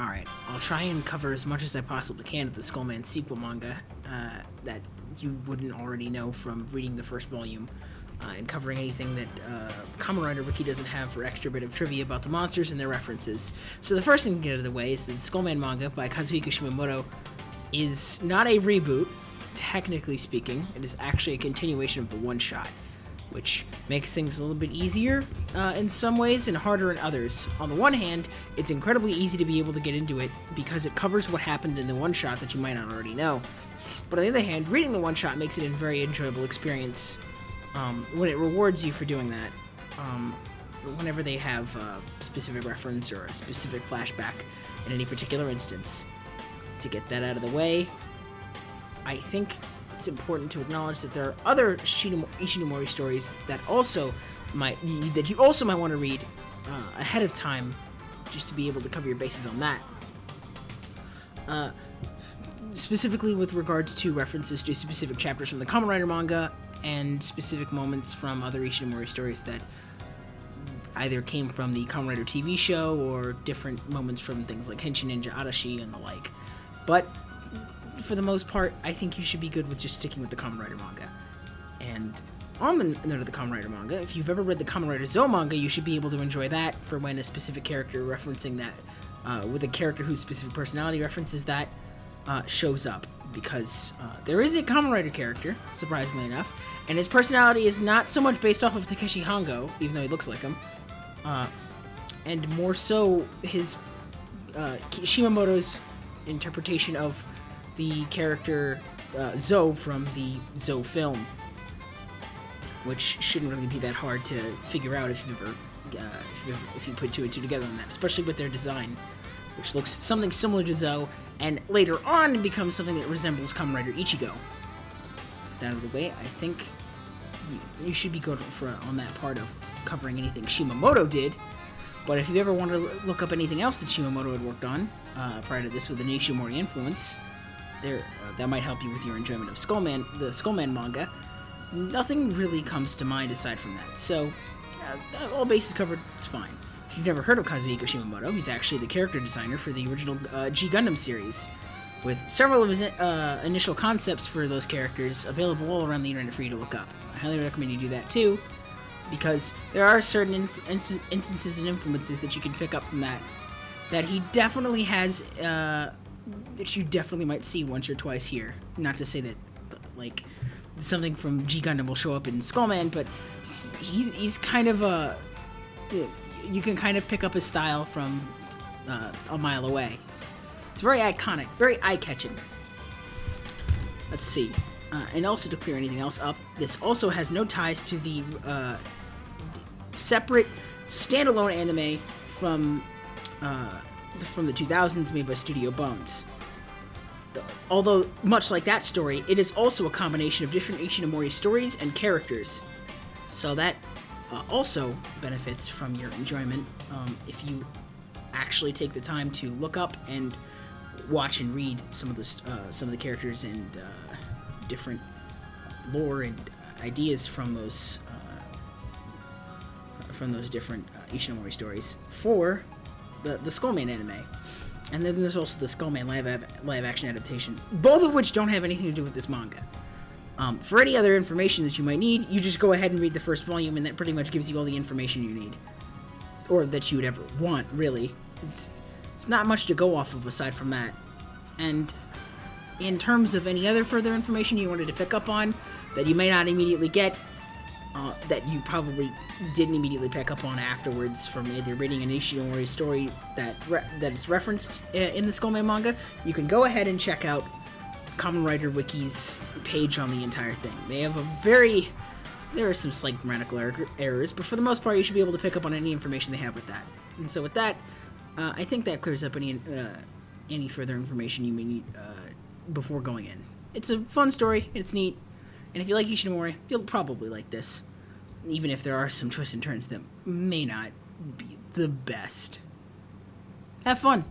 Alright, I'll try and cover as much as I possibly can of the Skullman sequel manga that you wouldn't already know from reading the first volume, and covering anything that Kamen Rider Wiki doesn't have for extra bit of trivia about the monsters and their references. So the first thing to get out of the way is that the Skullman manga by Kazuhiko Shimamoto is not a reboot, technically speaking. It is actually a continuation of the one-shot, which makes things a little bit easier in some ways and harder in others. On the one hand, it's incredibly easy to be able to get into it because it covers what happened in the one-shot that you might not already know. But on the other hand, reading the one-shot makes it a very enjoyable experience when it rewards you for doing that. Whenever they have a specific reference or a specific flashback in any particular instance. To get that out of the way, I think it's important to acknowledge that there are other Ishinomori stories that you also might want to read ahead of time, just to be able to cover your bases on that. Specifically with regards to references to specific chapters from the Kamen Rider manga and specific moments from other Ishinomori stories that either came from the Kamen Rider TV show or different moments from things like Henshin Ninja Arashi and the like. But for the most part, I think you should be good with just sticking with the Kamen Rider manga. And on the note of the Kamen Rider manga, if you've ever read the Kamen Rider Zou manga, you should be able to enjoy that for when a specific character referencing that, with a character whose specific personality references that, shows up. Because there is a Kamen Rider character, surprisingly enough, and his personality is not so much based off of Takeshi Hongo, even though he looks like him, and more so his Shimamoto's interpretation of the character Zou from the Zou film, which shouldn't really be that hard to figure out if you put two and two together on that, especially with their design, which looks something similar to Zou, and later on becomes something that resembles Kamen Rider Ichigo. That out of the way, I think you should be good on that part of covering anything Shimamoto did. But if you ever want to look up anything else that Shimamoto had worked on prior to this with an Ishimori influence, that might help you with your enjoyment of the Skullman manga. Nothing really comes to mind aside from that. So, all bases covered, it's fine. If you've never heard of Kazuhiko Shimamoto, he's actually the character designer for the original G Gundam series, with several of his initial concepts for those characters available all around the internet for you to look up. I highly recommend you do that too, because there are certain instances and influences that you can pick up from that he definitely has, that you definitely might see once or twice here. Not to say that, like, something from G Gundam will show up in Skullman, but he's kind of a... You can kind of pick up his style from a mile away. It's very iconic, very eye-catching. Let's see. And also, to clear anything else up, this also has no ties to the separate standalone anime from the 2000s made by Studio Bones. Although, much like that story, it is also a combination of different Ishinomori stories and characters. So that also benefits from your enjoyment if you actually take the time to look up and watch and read some of the characters and different lore and ideas from those different Ishinomori stories for the Skullman anime. And then there's also the Skullman live action adaptation, both of which don't have anything to do with this manga. For any other information that you might need, you just go ahead and read the first volume, and that pretty much gives you all the information you need. Or that you would ever want, really. It's not much to go off of aside from that. And in terms of any other further information you wanted to pick up on that you may not immediately get, that you probably didn't immediately pick up on afterwards from either reading an Ishinomori story that is referenced in the Skullman manga, you can go ahead and check out Kamen Rider Wiki's page on the entire thing. They have there are some slight grammatical errors, but for the most part you should be able to pick up on any information they have with that. And so with that, I think that clears up any further information you may need before going in. It's a fun story, it's neat, and if you like Ishinomori, you'll probably like this, even if there are some twists and turns that may not be the best. Have fun!